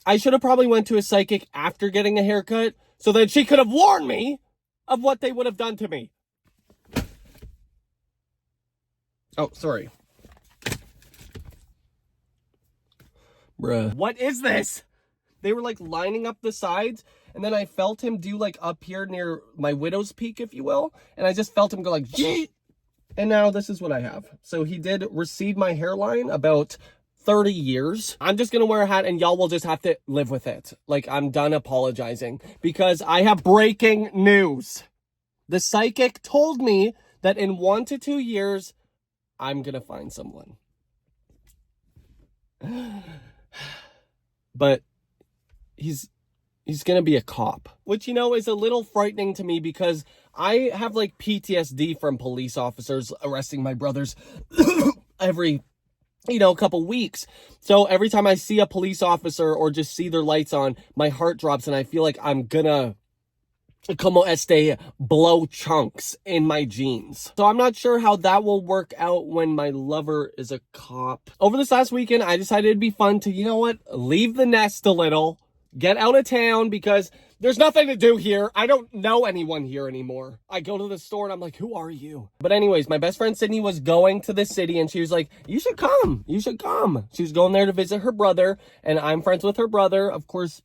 I should have probably went to a psychic after getting a haircut so that she could have warned me of what they would have done to me. Oh, sorry. Bruh. What is this? They were like lining up the sides, and then I felt him do like up here near my widow's peak, if you will. And I just felt him go like, yeet! And now this is what I have. So he did recede my hairline about 30 years. I'm just gonna wear a hat and y'all will just have to live with it. Like, I'm done apologizing because I have breaking news. The psychic told me that in 1 to 2 years, I'm gonna find someone. But he's gonna be a cop, which, you know, is a little frightening to me because I have like PTSD from police officers arresting my brothers every, you know, couple weeks. So every time I see a police officer or just see their lights on, my heart drops and I feel like I'm gonna, como este, blow chunks in my jeans. So I'm not sure how that will work out when my lover is a cop. Over this last weekend, I decided it'd be fun to, you know what, leave the nest a little, get out of town because there's nothing to do here. I don't know anyone here anymore. I go to the store and I'm like, who are you? But anyways, my best friend Sydney was going to the city and she was like, you should come. You should come. She was going there to visit her brother and I'm friends with her brother. Of course,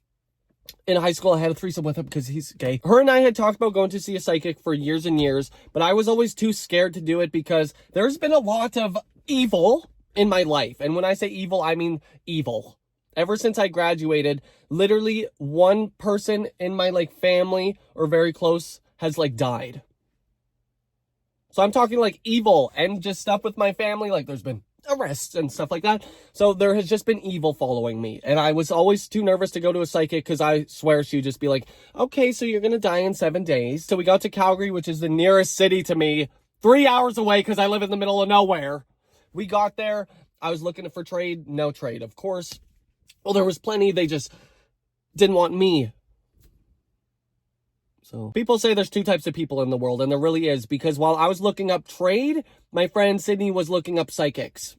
in high school, I had a threesome with him because he's gay. Her and I had talked about going to see a psychic for years and years, but I was always too scared to do it because there's been a lot of evil in my life. And when I say evil, I mean evil. Ever since I graduated, literally one person in my like family or very close has like died. So I'm talking like evil and just stuff with my family. Like there's been arrests and stuff like that. So there has just been evil following me. And I was always too nervous to go to a psychic because I swear she would just be like, okay, so you're going to die in 7 days. So we got to Calgary, which is the nearest city to me, 3 hours away because I live in the middle of nowhere. We got there. I was looking for trade. No trade, of course. Well, there was plenty. They just didn't want me. So people say there's 2 types of people in the world, and there really is, because while I was looking up trade, my friend Sydney was looking up psychics.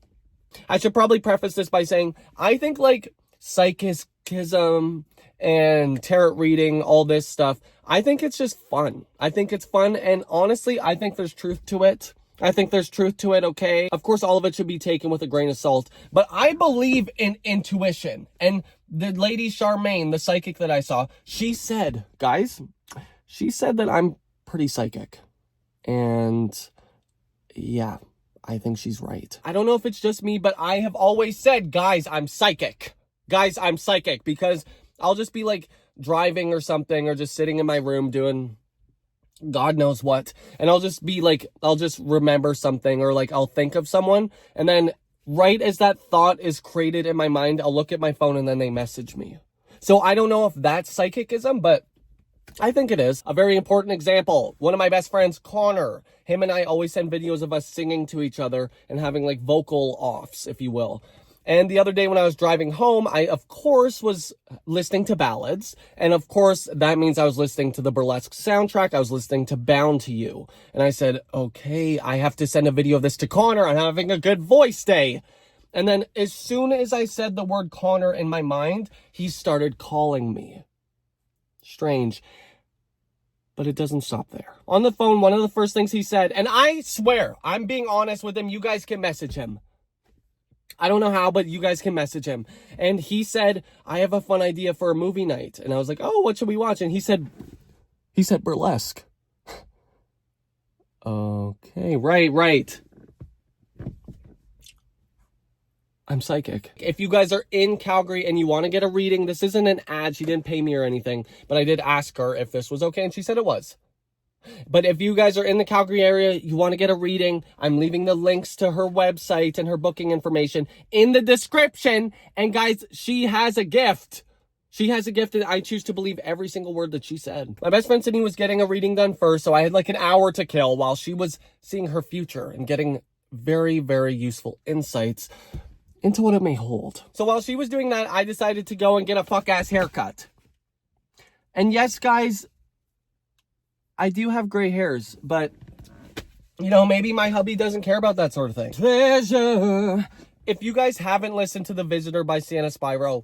I should probably preface this by saying, I think like psychicism and tarot reading, all this stuff, I think it's just fun. I think it's fun, and honestly, I think there's truth to it. I think there's truth to it, okay? Of course, all of it should be taken with a grain of salt, but I believe in intuition. And the lady Charmaine, the psychic that I saw, she said, guys, she said that I'm pretty psychic. And yeah, I think she's right. I don't know if it's just me, but I have always said, guys, I'm psychic. Guys, I'm psychic, because I'll just be like driving or something, or just sitting in my room doing God knows what, and I'll just be like, I'll just remember something, or like I'll think of someone, and then right as that thought is created in my mind, I'll look at my phone and then they message me. So I don't know if that's psychicism, but I think it is. A very important example, one of my best friends, Connor, him and I always send videos of us singing to each other and having like vocal offs, if you will. And the other day when I was driving home, I, of course, was listening to ballads. And of course, that means I was listening to the Burlesque soundtrack. I was listening to Bound to You. And I said, okay, I have to send a video of this to Connor. I'm having a good voice day. And then as soon as I said the word Connor in my mind, he started calling me. Strange. But it doesn't stop there. On the phone, one of the first things he said, and I swear, I'm being honest with him. You guys can message him. I don't know how, but you guys can message him. And he said, I have a fun idea for a movie night. And I was like, oh, what should we watch? And he said Burlesque. Okay, right. I'm psychic. If you guys are in Calgary and you want to get a reading, this isn't an ad. She didn't pay me or anything, but I did ask her if this was okay, and she said it was. But if you guys are in the Calgary area, you want to get a reading, I'm leaving the links to her website and her booking information in the description. And guys, she has a gift. She has a gift, and I choose to believe every single word that she said. My best friend Sydney was getting a reading done first, so I had like an hour to kill while she was seeing her future and getting very, very useful insights into what it may hold. So while she was doing that, I decided to go and get a fuck-ass haircut. And yes, guys, I do have gray hairs, but, you know, maybe my hubby doesn't care about that sort of thing. Pleasure. If you guys haven't listened to The Visitor by Sienna Spyro,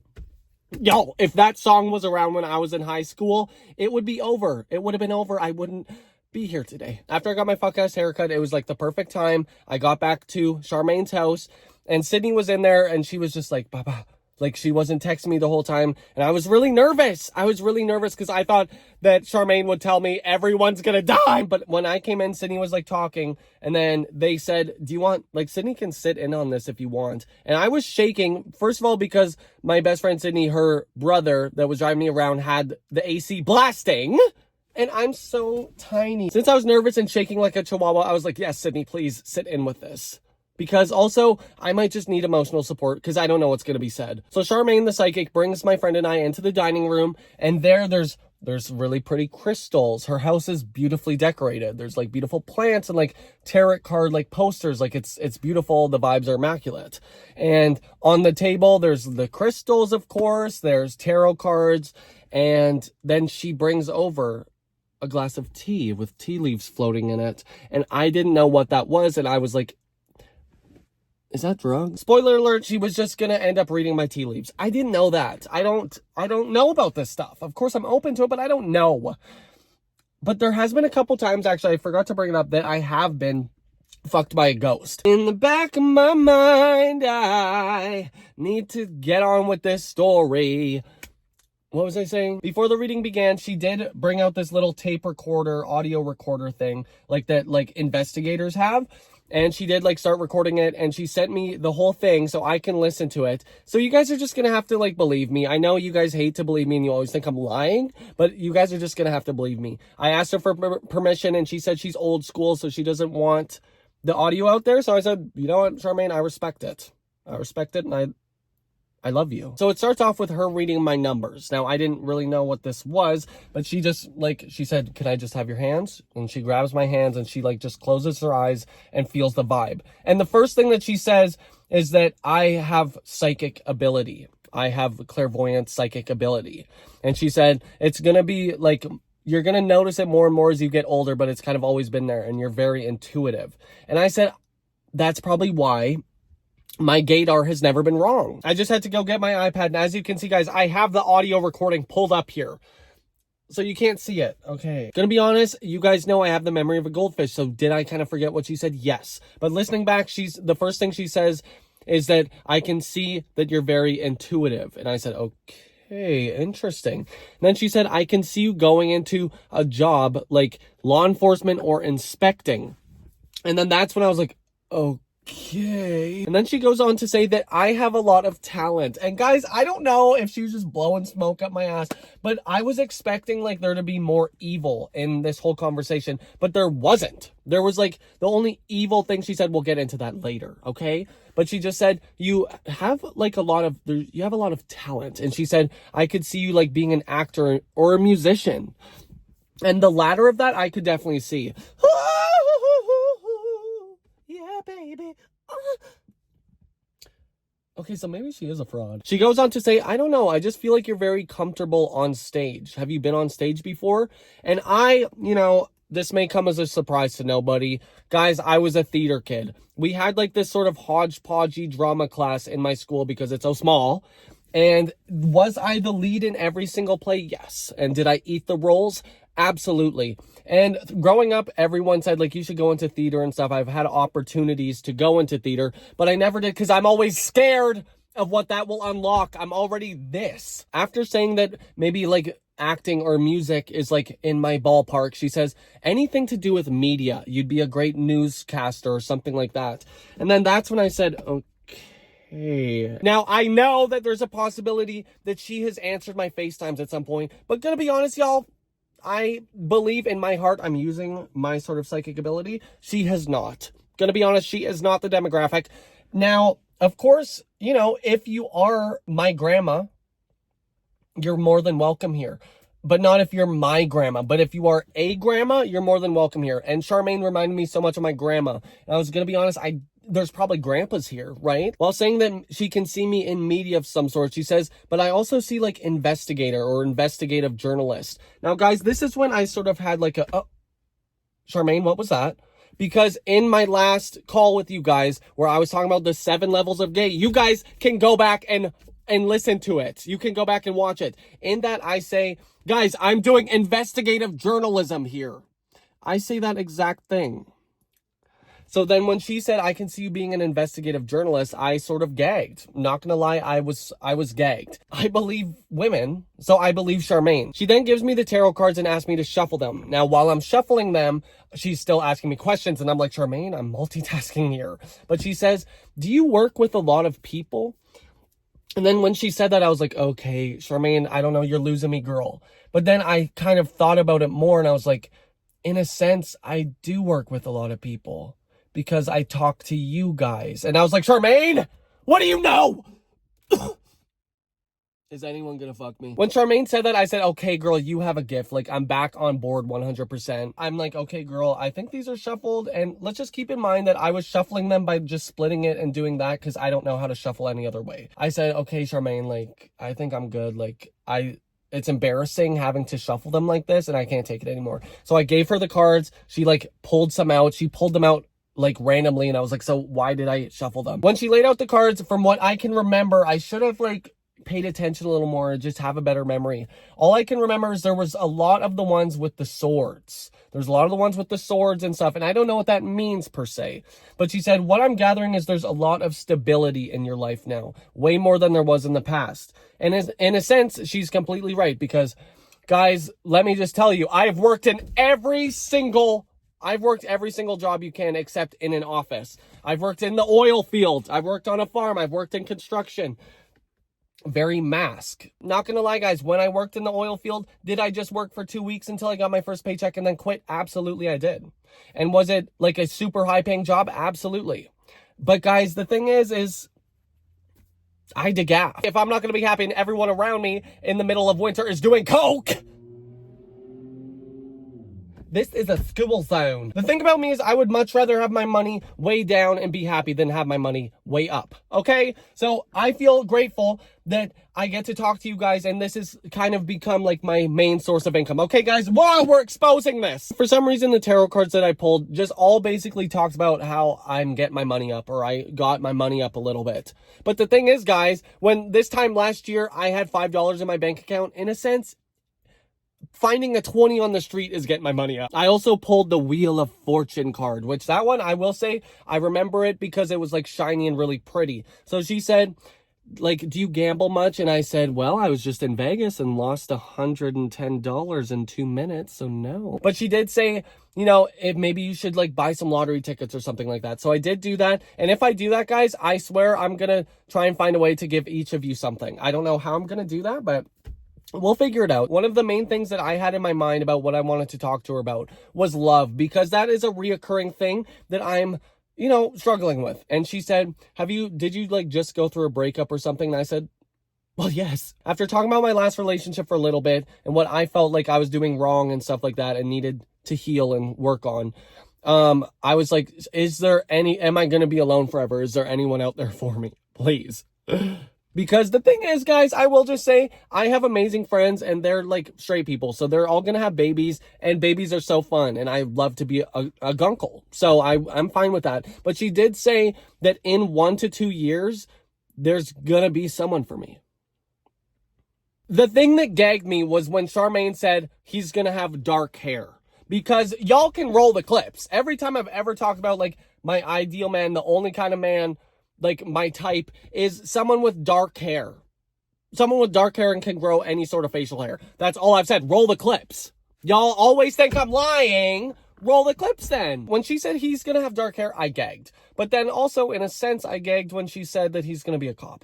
Yo, if that song was around when I was in high school, it would be over. It would have been over. I wouldn't be here today. After I got my fuck-ass haircut, it was like the perfect time. I got back to Charmaine's house, and Sydney was in there, and she was just like, Baba. Like, she wasn't texting me the whole time, and I was really nervous. I was really nervous because I thought that Charmaine would tell me everyone's gonna die. But when I came in, Sydney was like talking, and then they said, do you want, like, Sydney can sit in on this if you want. And I was shaking, first of all, because my best friend Sydney, her brother that was driving me around, had the AC blasting. And I'm so tiny. Since I was nervous and shaking like a chihuahua, I was like, yes, Sydney, please sit in with this. Because also, I might just need emotional support because I don't know what's going to be said. So Charmaine, the psychic, brings my friend and I into the dining room. And there's really pretty crystals. Her house is beautifully decorated. There's like beautiful plants and like tarot card like posters. Like it's beautiful. The vibes are immaculate. And on the table, there's the crystals, of course. There's tarot cards. And then she brings over a glass of tea with tea leaves floating in it. And I didn't know what that was. And I was like, is that drugs? Spoiler alert, she was just gonna end up reading my tea leaves. I didn't know that. I don't know about this stuff. Of course, I'm open to it, but I don't know. But there has been a couple times, actually, I forgot to bring it up, that I have been fucked by a ghost. In the back of my mind, I need to get on with this story. What was I saying? Before the reading began, she did bring out this little tape recorder, audio recorder thing, like that, like investigators have. And she did like start recording it, and she sent me the whole thing so I can listen to it. So you guys are just gonna have to like believe me. I know you guys hate to believe me and you always think I'm lying, but you guys are just gonna have to believe me. I asked her for permission, and she said she's old school, so she doesn't want the audio out there. So I said, you know what, Charmaine, I respect it. I respect it, and I love you. So it starts off with her reading my numbers. Now, I didn't really know what this was, but she just, like, she said, can I just have your hands? And she grabs my hands, and she, like, just closes her eyes and feels the vibe. And the first thing that she says is that I have psychic ability. I have clairvoyant psychic ability. And she said, it's gonna be, like, you're gonna notice it more and more as you get older, but it's kind of always been there, and you're very intuitive. And I said, that's probably why my gaydar has never been wrong. I just had to go get my iPad, and as you can see, guys, I have the audio recording pulled up here. So you can't see it. Okay. Gonna be honest, you guys know I have the memory of a goldfish, so did I kind of forget what she said? Yes. But listening back, the first thing she says is that I can see that you're very intuitive. And I said, okay, interesting. And then she said, I can see you going into a job like law enforcement or inspecting. And then that's when I was like, okay. And then she goes on to say that I have a lot of talent. And guys, I don't know if she was just blowing smoke up my ass, but I was expecting like there to be more evil in this whole conversation, but there wasn't. There was like the only evil thing she said, we'll get into that later, okay? But she just said, you have like a lot of talent. And she said, I could see you like being an actor or a musician. And the latter of that, I could definitely see. Yeah, baby. Okay, so maybe she is a fraud. She goes on to say, I don't know, I just feel like you're very comfortable on stage. Have you been on stage before? And this may come as a surprise to nobody. Guys, I was a theater kid. We had like this sort of hodgepodgey drama class in my school because it's so small. And was I the lead in every single play? Yes. And did I eat the roles? Absolutely. And growing up, everyone said, like, you should go into theater and stuff. I've had opportunities to go into theater, but I never did because I'm always scared of what that will unlock. I'm already this. After saying that maybe, like, acting or music is, like, in my ballpark, she says, anything to do with media. You'd be a great newscaster or something like that. And then that's when I said, okay. Now, I know that there's a possibility that she has answered my FaceTimes at some point, but gonna be honest, y'all, I believe in my heart I'm using my sort of psychic ability. She has not. Gonna be honest, she is not the demographic. Now, of course, if you are my grandma, you're more than welcome here. But not if you're my grandma. But if you are a grandma, you're more than welcome here. And Charmaine reminded me so much of my grandma. And I was gonna be honest, there's probably grandpas here, right? While saying that she can see me in media of some sort, she says, but I also see like investigator or investigative journalist. Now, guys, this is when I sort of had like Charmaine, what was that? Because in my last call with you guys, where I was talking about the 7 levels of gay, you guys can go back and and listen to it. You can go back and watch it. In that I say, guys, I'm doing investigative journalism here. I say that exact thing. So then when she said, I can see you being an investigative journalist, I sort of gagged. Not gonna lie, I was gagged. I believe women, so I believe Charmaine. She then gives me the tarot cards and asks me to shuffle them. Now, while I'm shuffling them, she's still asking me questions, and I'm like, Charmaine, I'm multitasking here. But she says, do you work with a lot of people? And then when she said that, I was like, okay, Charmaine, I don't know, you're losing me, girl. But then I kind of thought about it more, and I was like, in a sense, I do work with a lot of people. Because I talk to you guys. And I was like, Charmaine, what do you know? Is anyone gonna fuck me? When Charmaine said that, I said, okay, girl, you have a gift. Like, I'm back on board 100%. I'm like, okay, girl, I think these are shuffled. And let's just keep in mind that I was shuffling them by just splitting it and doing that because I don't know how to shuffle any other way. I said, okay, Charmaine, like, I think I'm good. Like, it's embarrassing having to shuffle them like this and I can't take it anymore. So I gave her the cards. She, like, pulled some out. She pulled them out like randomly, and I was like, so why did I shuffle them? When she laid out the cards, from what I can remember, I should have like paid attention a little more and just have a better memory. All I can remember is there was a lot of the ones with the swords. There's a lot of the ones with the swords and stuff, and I don't know what that means per se. But she said, what I'm gathering is there's a lot of stability in your life now, way more than there was in the past. And in a sense, she's completely right, because guys, let me just tell you, I've worked every single job you can except in an office. I've worked in the oil fields. I've worked on a farm. I've worked in construction. Very mask. Not gonna lie, guys, when I worked in the oil field, did I just work for 2 weeks until I got my first paycheck and then quit? Absolutely, I did. And was it like a super high paying job? Absolutely. But guys, the thing is I had to gap. If I'm not gonna be happy and everyone around me in the middle of winter is doing coke, this is a school zone. The thing about me is I would much rather have my money way down and be happy than have my money way up, okay? So I feel grateful that I get to talk to you guys, and this has kind of become like my main source of income. Okay, guys, wow, we're exposing this. For some reason, the tarot cards that I pulled just all basically talks about how I'm getting my money up, or I got my money up a little bit. But the thing is, guys, when this time last year, I had $5 in my bank account, in a sense, finding a 20 on the street is getting my money up. I also pulled the Wheel of Fortune card, which that one, I will say, I remember it because it was like shiny and really pretty. So she said, like, do you gamble much? And I said, well, I was just in Vegas and lost $110 in 2 minutes, so no. But she did say, you know, if maybe you should like buy some lottery tickets or something like that. So I did do that. And if I do that, guys, I swear I'm gonna try and find a way to give each of you something. I don't know how I'm gonna do that, but we'll figure it out. One of the main things that I had in my mind about what I wanted to talk to her about was love, because that is a reoccurring thing that I'm, you know, struggling with. And she said, did you like just go through a breakup or something? And I said, well, yes. After talking about my last relationship for a little bit and what I felt like I was doing wrong and stuff like that and needed to heal and work on, I was like, am I going to be alone forever? Is there anyone out there for me? Please. Because the thing is, guys, I will just say, I have amazing friends and they're like straight people. So they're all going to have babies, and babies are so fun. And I love to be a gunkle. So I'm fine with that. But she did say that in 1 to 2 years, there's going to be someone for me. The thing that gagged me was when Charmaine said he's going to have dark hair. Because y'all can roll the clips. Every time I've ever talked about like my ideal man, the only kind of man, like my type, is someone with dark hair. Someone with dark hair and can grow any sort of facial hair. That's all I've said. Roll the clips. Y'all always think I'm lying. Roll the clips then. When she said he's going to have dark hair, I gagged. But then also, in a sense, I gagged when she said that he's going to be a cop.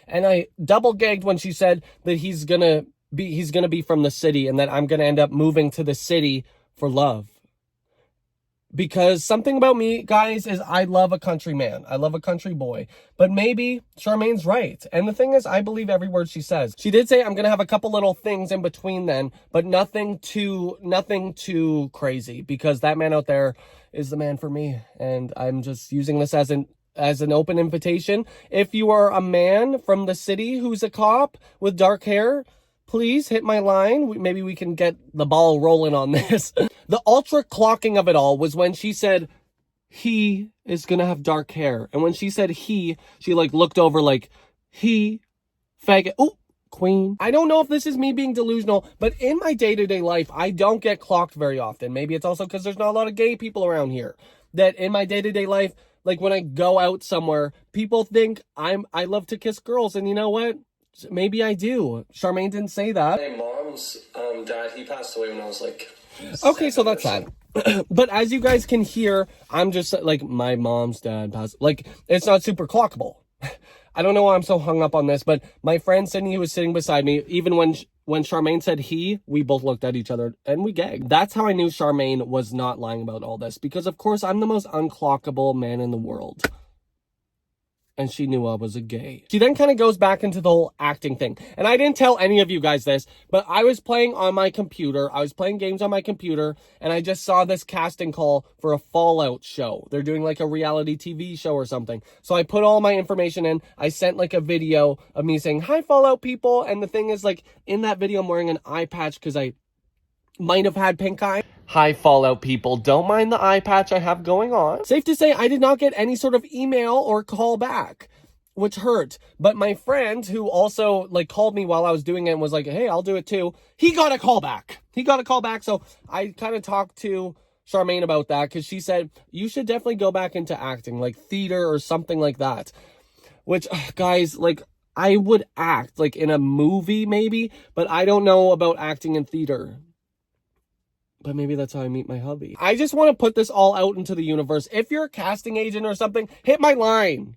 And I double gagged when she said that he's going to be from the city and that I'm going to end up moving to the city for love. Because something about me, guys, is I love a country man. I love a country boy. But maybe Charmaine's right. And the thing is, I believe every word she says. She did say I'm going to have a couple little things in between then, but nothing too crazy, because that man out there is the man for me. And I'm just using this as an open invitation. If you are a man from the city who's a cop with dark hair, please hit my line. Maybe we can get the ball rolling on this. The ultra clocking of it all was when she said, he is going to have dark hair. And when she said he, she like looked over like, he faggot. Ooh, queen. I don't know if this is me being delusional, but in my day-to-day life, I don't get clocked very often. Maybe it's also because there's not a lot of gay people around here. That in my day-to-day life, like when I go out somewhere, people think I love to kiss girls, and you know what? Maybe I do. Charmaine didn't say that. My mom's dad, he passed away when I was like... Okay, so that's sad. But as you guys can hear, I'm just like, my mom's dad passed. Like, it's not super clockable. I don't know why I'm so hung up on this, but my friend Sydney, who was sitting beside me, even when Charmaine said we both looked at each other and we gagged. That's how I knew Charmaine was not lying about all this, because of course I'm the most unclockable man in the world. And she knew I was a gay. She then kind of goes back into the whole acting thing. And I didn't tell any of you guys this, but I was playing on my computer. I was playing games on my computer, and I just saw this casting call for a Fallout show. They're doing like a reality TV show or something. So I put all my information in. I sent like a video of me saying, "Hi, Fallout people." And the thing is, like, in that video, I'm wearing an eye patch because I might have had pink eye. Hi, Fallout people. Don't mind the eye patch I have going on. Safe to say, I did not get any sort of email or call back, which hurt. But my friend, who also like called me while I was doing it and was like, "Hey, I'll do it too," he got a call back. So I kind of talked to Charmaine about that, because she said, you should definitely go back into acting, like theater or something like that. Which, guys, like, I would act like in a movie maybe, but I don't know about acting in theater. But maybe that's how I meet my hubby. I just want to put this all out into the universe. If you're a casting agent or something, hit my line.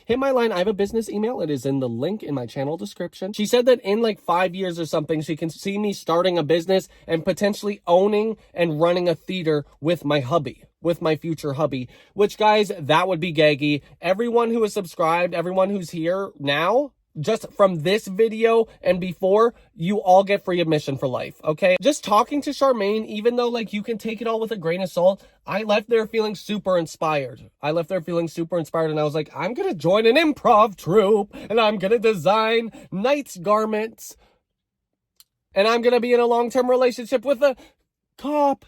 Hit my line. I have a business email. It is in the link in my channel description. She said that in like 5 years or something, she can see me starting a business and potentially owning and running a theater with my hubby. With my future hubby. Which, guys, that would be gaggy. Everyone who is subscribed, everyone who's here now, just from this video and before, you all get free admission for life, okay? Just talking to Charmaine, even though, like, you can take it all with a grain of salt, I left there feeling super inspired. And I was like, I'm gonna join an improv troupe, and I'm gonna design knight's garments, and I'm gonna be in a long-term relationship with a cop.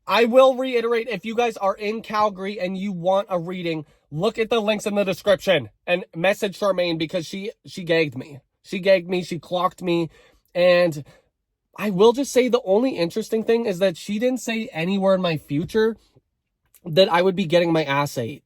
I will reiterate, if you guys are in Calgary and you want a reading, look at the links in the description and message Charmaine, because she gagged me. She clocked me. And I will just say the only interesting thing is that she didn't say anywhere in my future that I would be getting my ass ate.